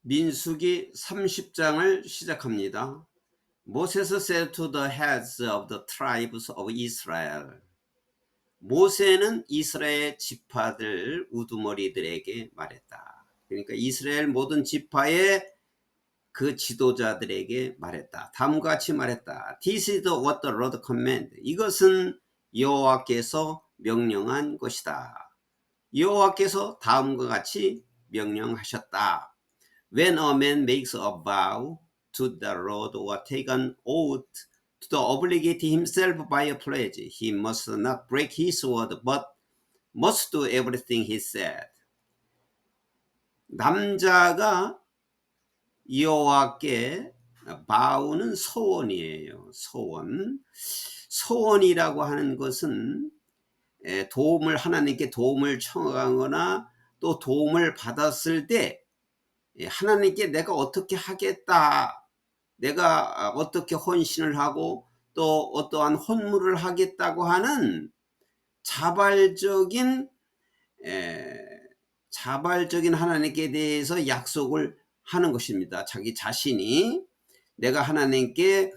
민수기 30장을 시작합니다. Moses said to the heads of the tribes of Israel. 모세는 이스라엘 지파들 우두머리들에게 말했다. 그러니까 이스라엘 모든 지파의 그 지도자들에게 말했다. 다음과 같이 말했다. This is what the Lord command. 이것은 여호와께서 명령한 것이다. 여호와께서 다음과 같이 명령하셨다. When a man makes a vow to the Lord or take an oath to obligate himself by a pledge, he must not break his word, but must do everything he said. 남자가 여호와께 vow는 소원이에요. 소원이라고 하는 것은 하나님께 도움을 청하거나 또 도움을 받았을 때 하나님께 내가 어떻게 하겠다, 내가 어떻게 헌신을 하고 또 어떠한 헌물을 하겠다고 하는 자발적인 하나님께 대해서 약속을 하는 것입니다. 자기 자신이 내가 하나님께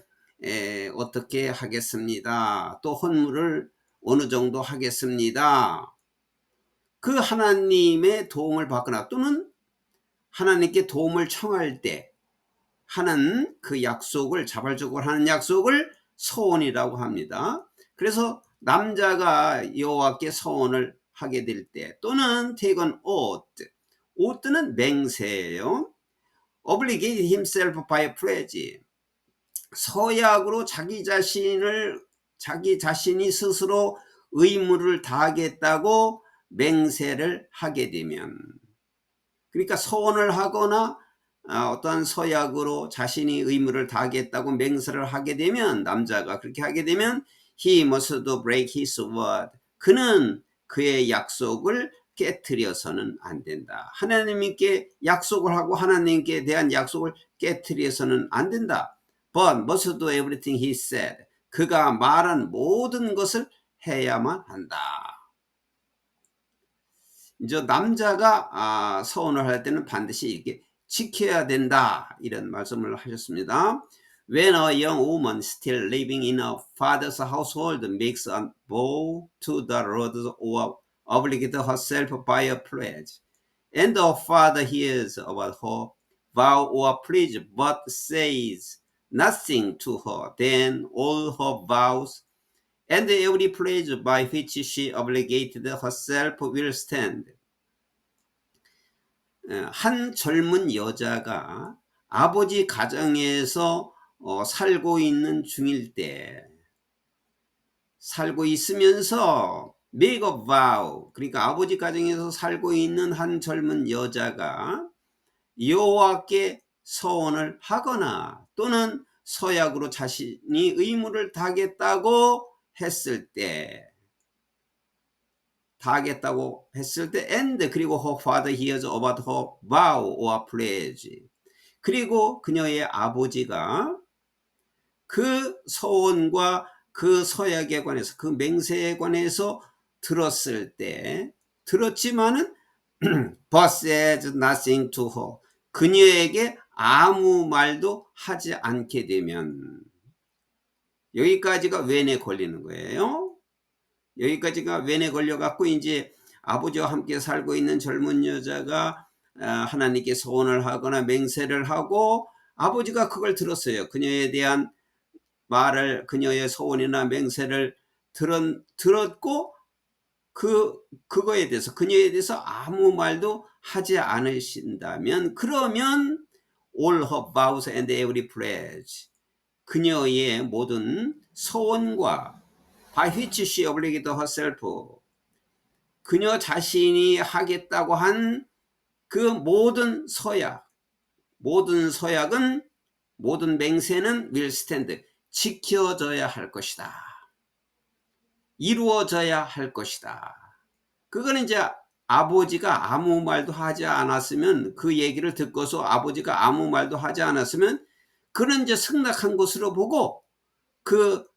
어떻게 하겠습니다, 또 헌물을 어느 정도 하겠습니다, 그 하나님의 도움을 받거나 또는 하나님께 도움을 청할 때 하는 그 약속을, 자발적으로 하는 약속을 서원이라고 합니다. 그래서 남자가 여호와께 서원을 하게 될 때, 또는 take an oath, oath는 맹세예요. obligate himself by a pledge, 서약으로 자기 자신이 스스로 의무를 다하겠다고 맹세를 하게 되면, 그러니까 서원을 하거나 어떠한 서약으로 자신이 의무를 다하겠다고 맹세를 하게 되면, 남자가 그렇게 하게 되면 he must break his word. 그는 그의 약속을 깨트려서는 안 된다. 하나님께 약속을 하고 하나님께 대한 약속을 깨트려서는 안 된다. But must do everything he said. 그가 말한 모든 것을 해야만 한다. 이제 남자가 서원을 할 때는 반드시 이렇게 지켜야 된다, 이런 말씀을 하셨습니다. When a young woman still living in a father's household makes a vow to the Lord or obligate herself by a pledge, and the father hears about her vow or pledge but says nothing to her, then all her vows and every pledge by which she obligated herself will stand. 한 젊은 여자가 아버지 가정에서 살고 있는 중일 때, 살고 있으면서 make a vow, 그러니까 아버지 가정에서 살고 있는 한 젊은 여자가 여호와께 서원을 하거나 또는 서약으로 자신이 의무를 다하겠다고 했을 때, and 그리고 her father hears about her vow or pledge, 그리고 그녀의 아버지가 그 서원과 그 서약에 관해서, 그 맹세에 관해서 들었지만은 but said nothing to her, 그녀에게 아무 말도 하지 않게 되면, 여기까지가 when에 걸리는 거예요. 여기까지가 when에 걸려갖고 이제 아버지와 함께 살고 있는 젊은 여자가 하나님께 서원을 하거나 맹세를 하고, 아버지가 그걸 들었어요. 그녀에 대한 말을, 그녀의 서원이나 맹세를 들었고 그거에 대해서, 그녀에 대해서 아무 말도 하지 않으신다면, 그러면 all her vows and every pledge, 그녀의 모든 서원과 by which she obligated herself, 그녀 자신이 하겠다고 한 그 모든 서약은, 모든 맹세는 will stand, 지켜져야 할 것이다, 이루어져야 할 것이다. 그거는 이제 아버지가 아무 말도 하지 않았으면, 그 얘기를 듣고서 아버지가 아무 말도 하지 않았으면 그는 이제 승낙한 것으로 보고 그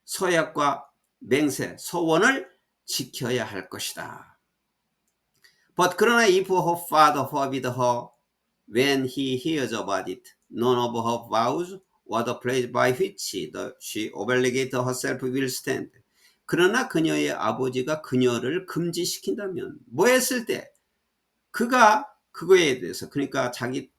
서약과 맹세, 서원을 지켜야 할 것이다. But 그러나 if her father forbid her when he hears about it, none of her vows or the pledge by which she obligated herself will stand. 그러나 그녀의 아버지가 그녀를 금지시킨다면 뭐 했을 때 그가 그거에 대해서 그러니까 자기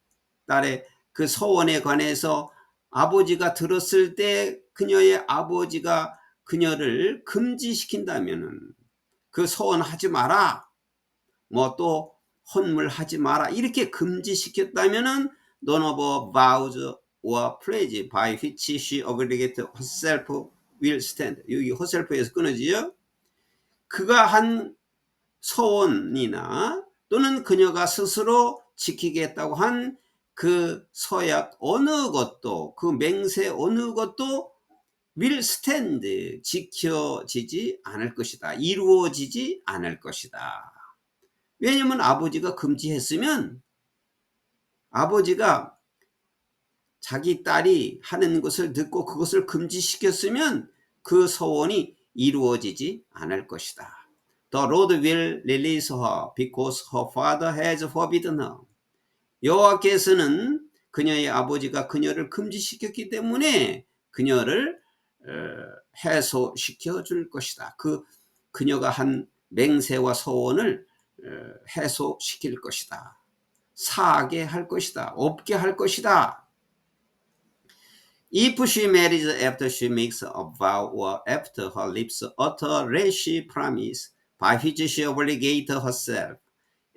딸의 그 서원에 관해서 아버지가 들었을 때 그녀의 아버지가 그녀를 금지시킨다면은 그 서원하지 마라 뭐 또 혼물하지 마라 이렇게 금지시켰다면은 none of her vows or pledge by which she obligated herself will stand. 여기 herself에서 끊어지죠. 그가 한 서원이나 또는 그녀가 스스로 지키겠다고 한 그 서약 어느 것도 그 맹세 어느 것도 will stand 지켜지지 않을 것이다. 이루어지지 않을 것이다. 왜냐면 아버지가 금지했으면 아버지가 자기 딸이 하는 것을 듣고 그것을 금지시켰으면 그 서원이 이루어지지 않을 것이다. The Lord will release her because her father has forbidden her. 여호와께서는 그녀의 아버지가 그녀를 금지시켰기 때문에 그녀를 해소시켜 줄 것이다. 그녀가 한 맹세와 서원을 해소시킬 것이다. 사하게 할 것이다. 없게 할 것이다. If she marries after she makes a vow or after her lips utter rash promise by which she obligates herself,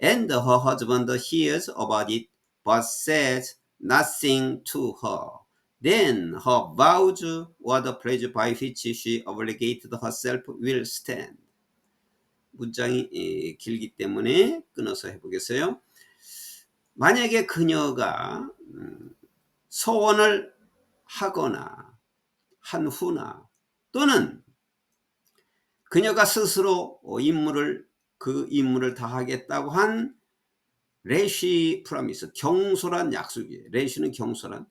and her husband hears about it but says nothing to her, then her vows or the pledge by which she obligated herself will stand. 문장이 길기 때문에 끊어서 해보겠어요. 만약에 그녀가 소원을 하거나 한 후나 또는 그녀가 스스로 그 임무를 다하겠다고 한 레시 프로미스 경솔한 약속이에요. 레시는 경솔한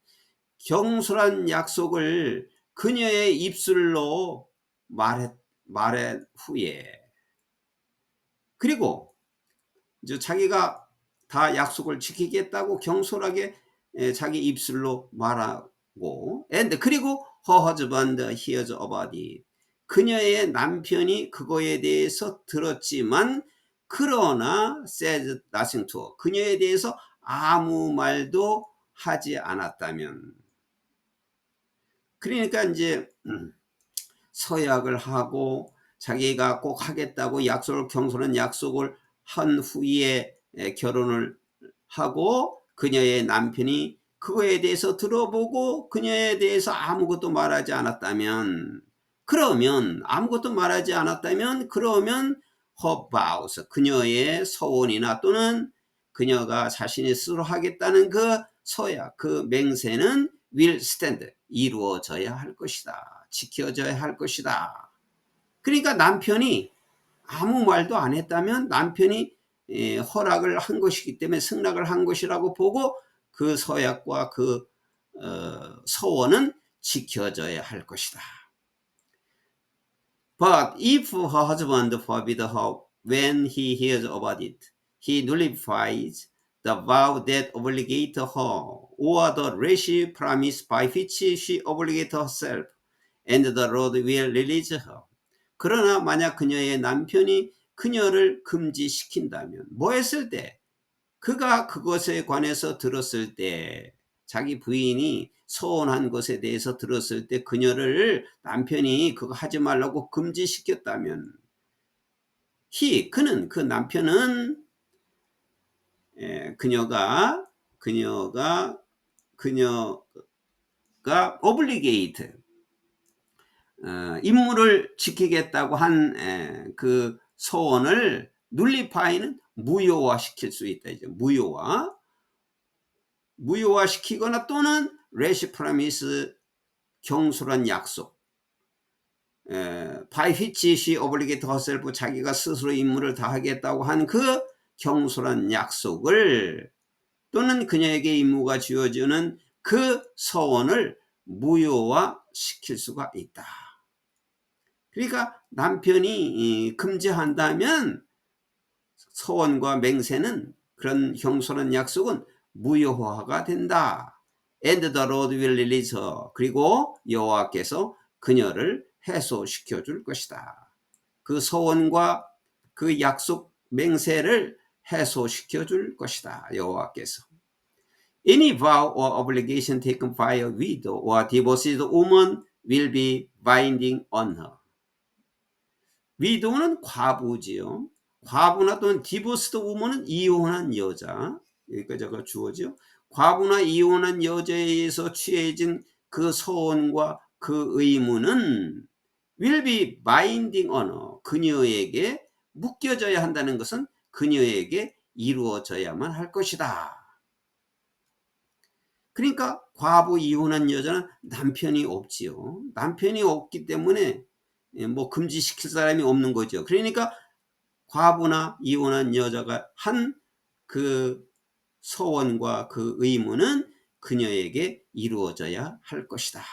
약속을 그녀의 입술로 말한 후에 그리고 이제 자기가 다 약속을 지키겠다고 경솔하게 자기 입술로 말하고 그리고 her husband hears about it. 그녀의 남편이 그거에 대해서 들었지만 그러나 says nothing to her. 그녀에 대해서 아무 말도 하지 않았다면 그러니까 이제 서약을 하고 자기가 꼭 하겠다고 경솔한 약속을 한 후에 결혼을 하고 그녀의 남편이 그거에 대해서 들어보고 그녀에 대해서 아무것도 말하지 않았다면 그러면 her vows 그녀의 서원이나 또는 그녀가 자신이 스스로 하겠다는 그 서약 그 맹세는 will stand 이루어져야 할 것이다. 지켜져야 할 것이다. 그러니까 남편이 아무 말도 안 했다면 남편이 허락을 한 것이기 때문에 승낙을 한 것이라고 보고 그 서약과 그 서원은 지켜져야 할 것이다. But if her husband forbid her when he hears about it, he nullifies the vow that obligates her or the rash promise by which she obligates herself, and the Lord will release her. 그러나 만약 그녀의 남편이 그녀를 금지시킨다면 뭐 했을 때 그가 그것에 관해서 들었을 때 자기 부인이 서원한 것에 대해서 들었을 때 그녀를 남편이 그거 하지 말라고 금지시켰다면 그 남편은 그녀가 obligate 임무를 지키겠다고 한 그 소원을 눌리파이는 무효화시킬 수 있다. 이제 무효화시키거나 또는 레시 프라미스 경솔한 약속 by which she obligated herself 자기가 스스로 임무를 다하겠다고 한 그 경솔한 약속을 또는 그녀에게 임무가 주어지는 그 서원을 무효화시킬 수가 있다. 그러니까 남편이 금지한다면 서원과 맹세는 그런 경솔한 약속은 무효화가 된다. And the Lord will release her. 그리고 여호와께서 그녀를 해소시켜 줄 것이다. 그 소원과 그 약속 맹세를 해소시켜 줄 것이다. 여호와께서. Any vow or obligation taken by a widow or divorced woman will be binding on her. 위도우는 과부지요. 과부나 또는 디보스드 우먼은 이혼한 여자. 여기까지가 주어지요. 과부나 이혼한 여자에 의해서 취해진 그 소원과 그 의무는 will be binding on her. 그녀에게 묶여져야 한다는 것은 그녀에게 이루어져야만 할 것이다. 그러니까 과부 이혼한 여자는 남편이 없지요. 남편이 없기 때문에 뭐 금지시킬 사람이 없는 거죠. 그러니까 과부나 이혼한 여자가 한 그 소원과 그 의무는 그녀에게 이루어져야 할 것이다.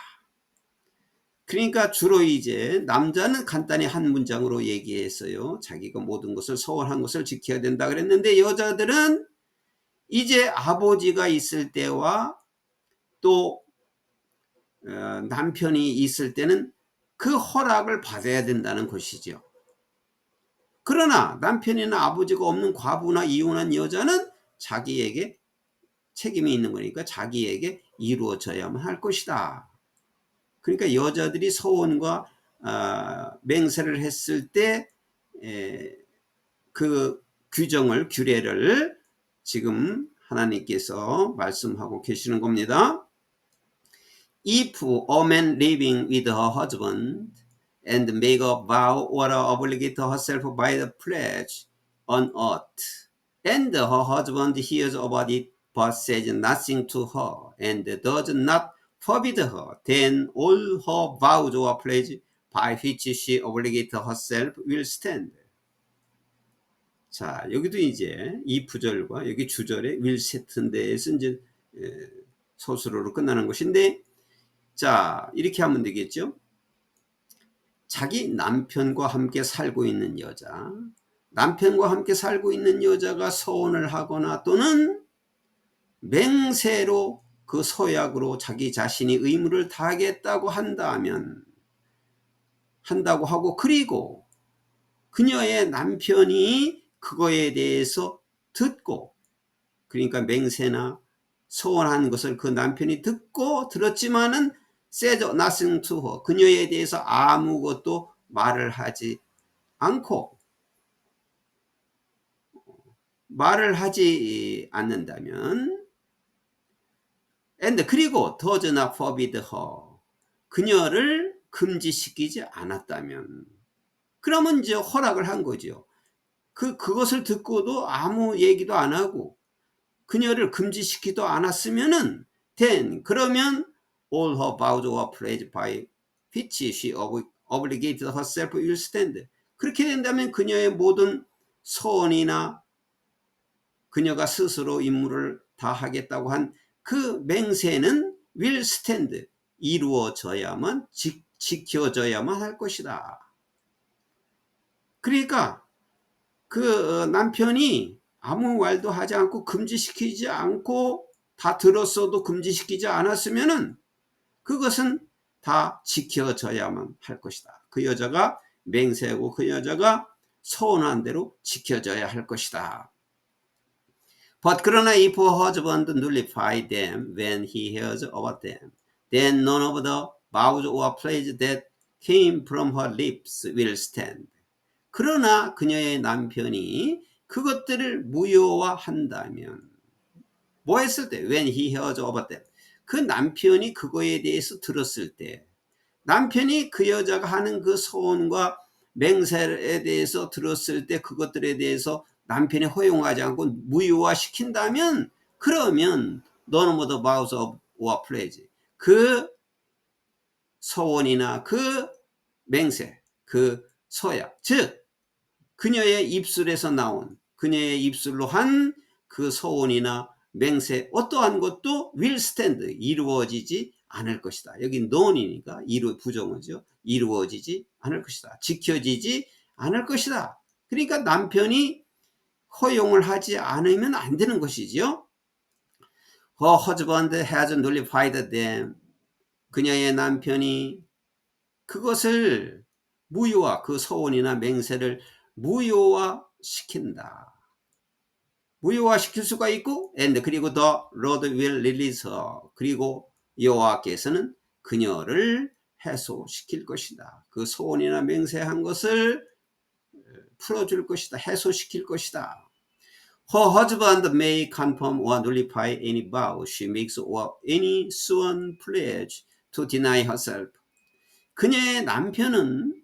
그러니까 주로 이제 남자는 간단히 한 문장으로 얘기했어요. 자기가 모든 것을 소원한 것을 지켜야 된다 그랬는데 여자들은 이제 아버지가 있을 때와 또 남편이 있을 때는 그 허락을 받아야 된다는 것이죠. 그러나 남편이나 아버지가 없는 과부나 이혼한 여자는 자기에게 책임이 있는 거니까 자기에게 이루어져야만 할 것이다. 그러니까 여자들이 소원과 맹세를 했을 때 그 규정을 규례를 지금 하나님께서 말씀하고 계시는 겁니다. If a man living with her husband and make a vow or obligate herself by the pledge on oath, and her husband hears about it but says nothing to her and does not forbid her, then all her vows or pledge by which she obligates herself will stand. 자, 여기도 이제 이 부절과 여기 주절에 will set인 데에서 이제 소수로로 끝나는 것인데, 자, 이렇게 하면 되겠죠. 자기 남편과 함께 살고 있는 여자, 남편과 함께 살고 있는 여자가 소원을 하거나 또는 맹세로 그 서약으로 자기 자신이 의무를 다하겠다고 한다고 하고, 그리고 그녀의 남편이 그거에 대해서 듣고, 그러니까 맹세나 소원한 것을 그 남편이 듣고 들었지만은 said nothing to her, 그녀에 대해서 아무것도 말을 하지 않는다면, and 그리고 does not forbid her, 그녀를 금지시키지 않았다면, 그러면 이제 허락을 한 거죠. 그것을 듣고도 아무 얘기도 안 하고 그녀를 금지시키도 않았으면은 then 그러면 all her vows or pledge by which she obligated herself will stand. 그렇게 된다면 그녀의 모든 소원이나 그녀가 스스로 임무를 다하겠다고 한 그 맹세는 will stand, 이루어져야만, 지켜져야만 할 것이다. 그러니까 그 남편이 아무 말도 하지 않고 금지시키지 않고 다 들었어도 금지시키지 않았으면은 그것은 다 지켜져야만 할 것이다. 그 여자가 맹세하고 그 여자가 소원한 대로 지켜져야 할 것이다. But 그러나 if her husband nullify them when he hears about them, then none of the vows or pledges that came from her lips will stand. 그러나 그녀의 남편이 그것들을 무효화한다면, 뭐 했을 때? When he hears about them. 그 남편이 그거에 대해서 들었을 때, 남편이 그 여자가 하는 그 소원과 맹세에 대해서 들었을 때 그것들에 대해서 남편이 허용하지 않고 무효화시킨다면, 그러면 none of the vows or pledge, 그 소원이나 그 맹세, 그 서약, 즉 그녀의 입술에서 나온, 그녀의 입술로 한 그 소원이나 맹세 어떠한 것도 will stand, 이루어지지 않을 것이다. 여기 non이니까 부정어죠. 이루어지지 않을 것이다. 지켜지지 않을 것이다. 그러니까 남편이 허용을 하지 않으면 안 되는 것이지요. Her husband has nullified them. 그녀의 남편이 그것을 무효화, 그 소원이나 맹세를 무효화시킨다. 무효화시킬 수가 있고, and 그리고 the Lord will release her. 그리고 여호와께서는 그녀를 해소시킬 것이다. 그 소원이나 맹세한 것을 풀어줄 것이다. 해소시킬 것이다. Her husband may confirm or nullify any vow she makes or any sworn pledge to deny herself. 그녀의 남편은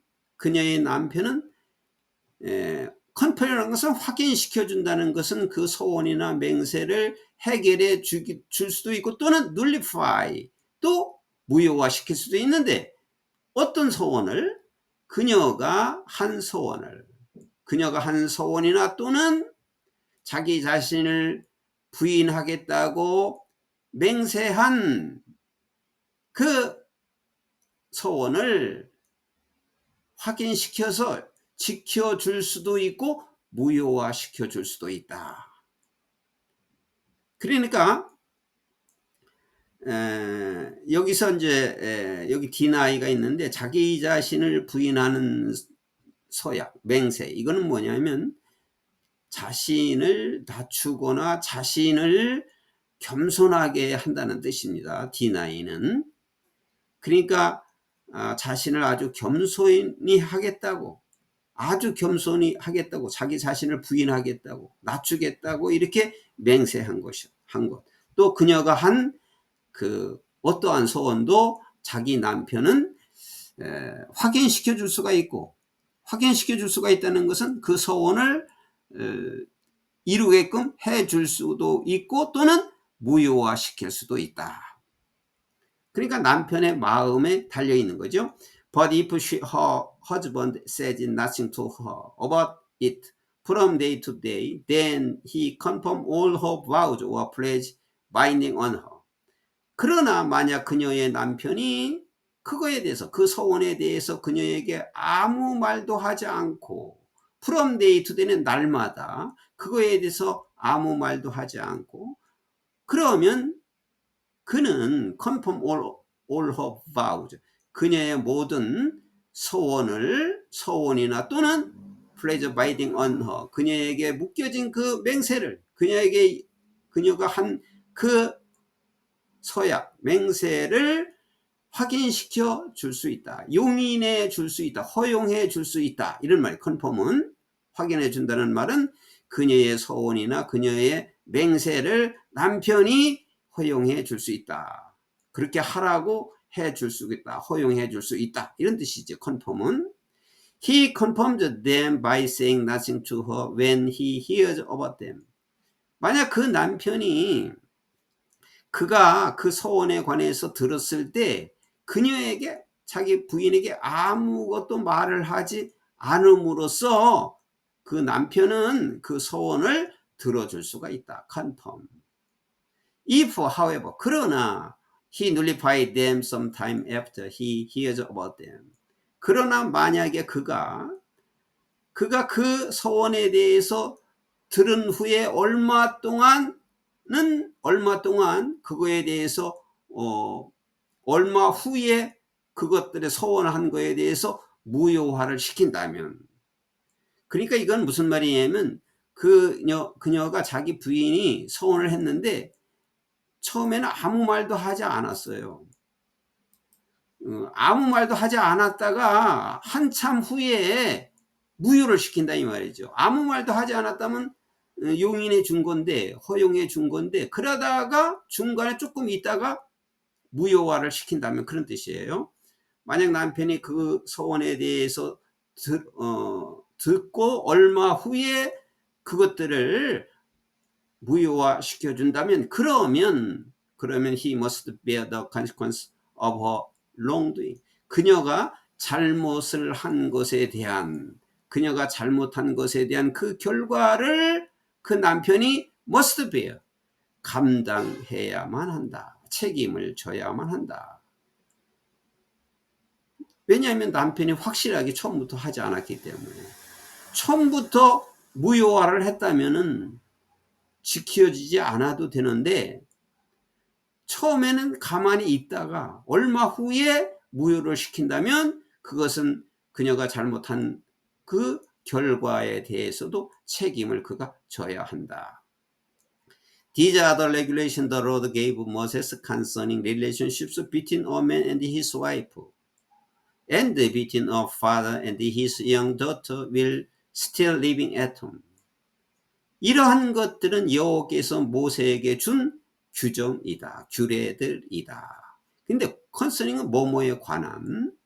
컨펌이라는 것은 확인시켜 준다는 것은 그 소원이나 맹세를 해결해 줄 수도 있고 또는 nullify 또 무효화시킬 수도 있는데 어떤 소원을 그녀가 한 소원이나 또는 자기 자신을 부인하겠다고 맹세한 그 소원을 확인시켜서 지켜줄 수도 있고 무효화시켜 줄 수도 있다. 그러니까 여기서 이제 여기 deni가 있는데 자기 자신을 부인하는 서약, 맹세 이거는 뭐냐면 자신을 낮추거나 자신을 겸손하게 한다는 뜻입니다. deni는. 그러니까 자신을 아주 겸손히 하겠다고 자기 자신을 부인하겠다고 낮추겠다고 이렇게 맹세한 것. 또 그녀가 한 그 어떠한 소원도 자기 남편은 확인시켜 줄 수가 있고 확인시켜 줄 수가 있다는 것은 그 소원을 이루게끔 해 줄 수도 있고 또는 무효화시킬 수도 있다. 그러니까 남편의 마음에 달려 있는 거죠. But if her husband says nothing to her about it from day to day, then he confirms all her vows or pledges binding on her. 그러나 만약 그녀의 남편이 그거에 대해서 그 소원에 대해서 그녀에게 아무 말도 하지 않고 from day to day는 날마다 그거에 대해서 아무 말도 하지 않고 그러면 그는 confirm all her vows 그녀의 모든 소원이나 또는 pledge binding on her 그녀에게 묶여진 그 맹세를 그녀가 한 그 서약 맹세를 확인시켜 줄 수 있다. 용인해 줄 수 있다. 허용해 줄 수 있다. 이런 말 confirm은 확인해 준다는 말은 그녀의 소원이나 그녀의 맹세를 남편이 허용해 줄 수 있다. 그렇게 하라고 해 줄 수 있다. 허용해 줄 수 있다. 이런 뜻이죠. confirm은. He confirms them by saying nothing to her when he hears about them. 만약 그 남편이 그가 그 소원에 관해서 들었을 때 그녀에게 자기 부인에게 아무것도 말을 하지 않음으로써 그 남편은 그 소원을 들어줄 수가 있다. confirm. If, however, 그러나 he nullified them sometime after he hears about them. 그러나 만약에 그가 그 소원에 대해서 들은 후에 얼마 동안 그거에 대해서 얼마 후에 그것들의 소원한 거에 대해서 무효화를 시킨다면 그러니까 이건 무슨 말이냐면 그녀가 자기 부인이 소원을 했는데 처음에는 아무 말도 하지 않았어요. 아무 말도 하지 않았다가 한참 후에 무효를 시킨다 이 말이죠. 아무 말도 하지 않았다면 용인해 준 건데 허용해 준 건데 그러다가 중간에 조금 있다가 무효화를 시킨다면 그런 뜻이에요. 만약 남편이 그 소원에 대해서 듣고 얼마 후에 그것들을 무효화 시켜준다면 그러면 he must bear the consequence of her wrongdoing. 그녀가 잘못한 것에 대한 그 결과를 그 남편이 must bear 감당해야만 한다. 책임을 져야만 한다. 왜냐하면 남편이 확실하게 처음부터 하지 않았기 때문에 처음부터 무효화를 했다면은 지켜지지 않아도 되는데 처음에는 가만히 있다가 얼마 후에 무효를 시킨다면 그것은 그녀가 잘못한 그 결과에 대해서도 책임을 그가 져야 한다. These are the regulations the Lord gave Moses concerning relationships between a man and his wife, and between a father and his young daughter while still living at home. 이러한 것들은 여호와께서 모세에게 준 규정이다. 규례들이다. 근데 컨서닝은 뭐뭐에 관한,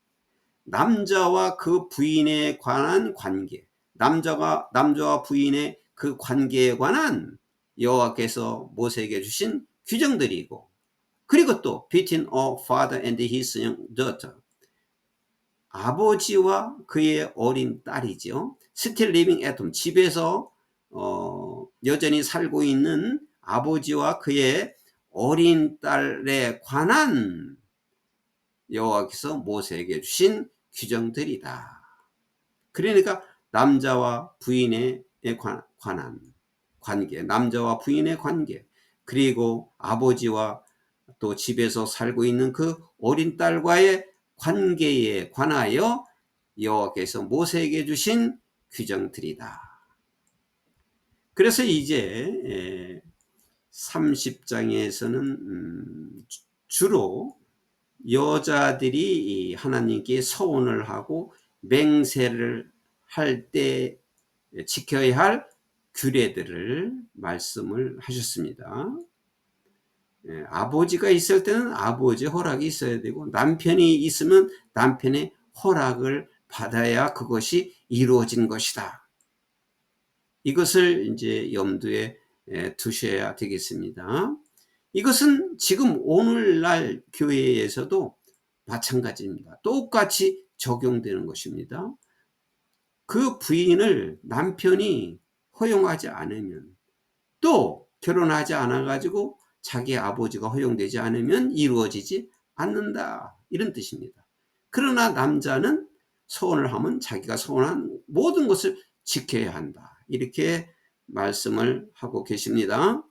남자와 그 부인에 관한 관계, 남자와 부인의 그 관계에 관한 여호와께서 모세에게 주신 규정들이고, 그리고 또 between a father and his young daughter, 아버지와 그의 어린 딸이죠. still living at home, 집에서 여전히 살고 있는 아버지와 그의 어린 딸에 관한 여호와께서 모세에게 주신 규정들이다. 그러니까 남자와 부인에 관한 관계, 남자와 부인의 관계, 그리고 아버지와 또 집에서 살고 있는 그 어린 딸과의 관계에 관하여 여호와께서 모세에게 주신 규정들이다. 그래서 이제 30장에서는 주로 여자들이 하나님께 서원을 하고 맹세를 할 때 지켜야 할 규례들을 말씀을 하셨습니다. 아버지가 있을 때는 아버지의 허락이 있어야 되고, 남편이 있으면 남편의 허락을 받아야 그것이 이루어진 것이다. 이것을 이제 염두에 두셔야 되겠습니다. 이것은 지금 오늘날 교회에서도 마찬가지입니다. 똑같이 적용되는 것입니다. 그 부인을 남편이 허용하지 않으면, 또 결혼하지 않아 가지고 자기 아버지가 허용되지 않으면 이루어지지 않는다, 이런 뜻입니다. 그러나 남자는 서원을 하면 자기가 서원한 모든 것을 지켜야 한다, 이렇게 말씀을 하고 계십니다.